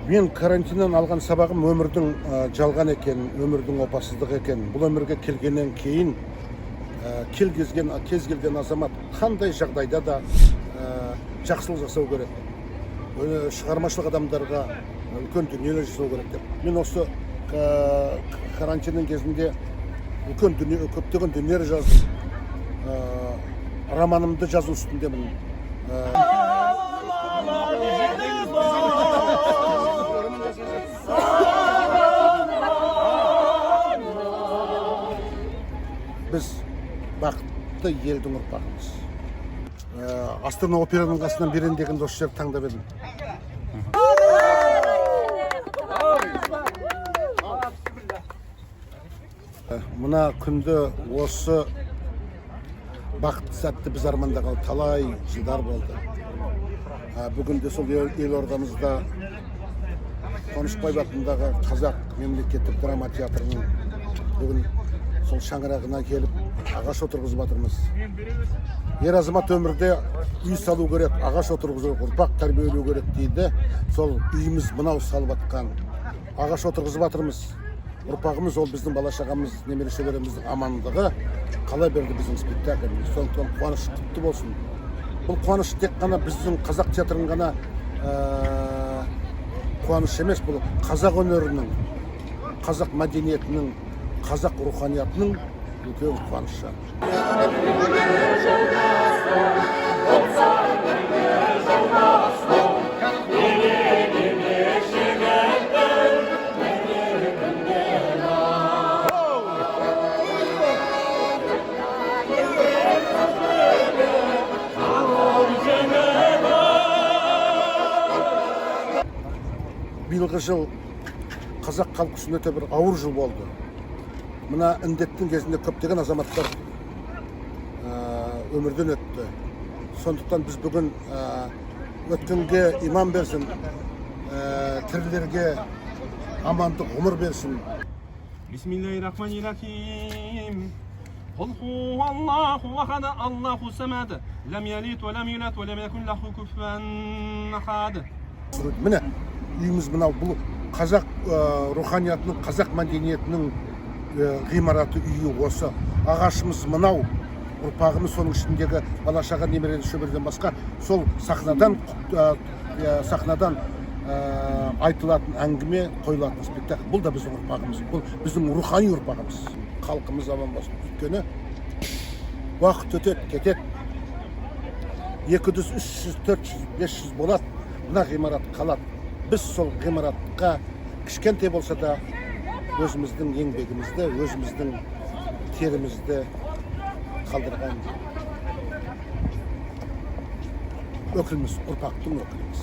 Мен карантиннен алған сабағым өмірдің жалған екен, өмірдің опасыздығы екен. Бұл өмірге келгеннен кейін кез келген азамат қандай жағдайда да жақсылық жасау керек. Шығармашылық адамдарға үлкен дүниелер жасау керек деп. Мен осы карантиннің кезінде көптеген дүниелер жаздым. Романымды жазу үстіндемін. Біз бақытты елдің ұрпағымыз. Астана операның қасынан берен деген дос жер таңдап едім. Мына күнді осы бақытты сәтті біз армандағалы талай жылдар болды. Бүгінде сол елордамызда Қонышбаев атындағы Қазақ мемлекеттік драма театрының бүгін сол шаңырағына келіп ағаш отырғызып жатырмыз. Ер азамат өмірде үй салу керек, ағаш отырғызу керек, ұрпақ тәрбиелеу керек дейді. Сол үйіміз мынау салып жатқан ағаш отырғызып жатырмыз. Ұрпағымыз ол біздің бала-шағамыз, немере шөбереміздің амандығы қала берді біздің спектакльіміз. Сондықтан қуаныш құтты болсын. Бұл қуаныш тек қана біздің қазақ театрының ғана қуаныш емес, бұл қазақ өнерінің, қазақ мәдениетінің, қазақ руханиятының үлкен қуанышы. Биылғы жыл қазақ халқы үшін өте бір ауыр жыл болды. Мына індеттің кезінде көптеген азаматтар өмірден өтті. Сондықтан біз бүгін өткенге иман берсін, тірілерге амандық ғұмыр берсін. Бисмиллахир-рахманир-рахим. Қул хуаллаху ахад, Аллаху самад, лам ялид ва лам юлад ва лам якун лаху куфуан ахад. Міне, үйіміз мынау, бұл қазақ руханиятының, қазақ мәдениетінің ғимараты үйі осы. Ағашымыз мынау, ұрпағымыз соның ішіндегі бала-шаға, немере шөберден басқа сол сахнадан айтылатын әңгіме, қойылатын спектакль. Бұл да біздің ұрпағымыз, бұл біздің рухани ұрпағымыз. Халқымыз аман болсын. Өйткені уақыт өтеді, кетеді. 200, 300, 400, 500 болады. Мына ғимарат қалады. Біз сол ғимаратқа кішкентай болса да өзіміздің еңбегімізді, өзіміздің терімізді қалдырған өкіліміз, ұрпақтың өкіліміз.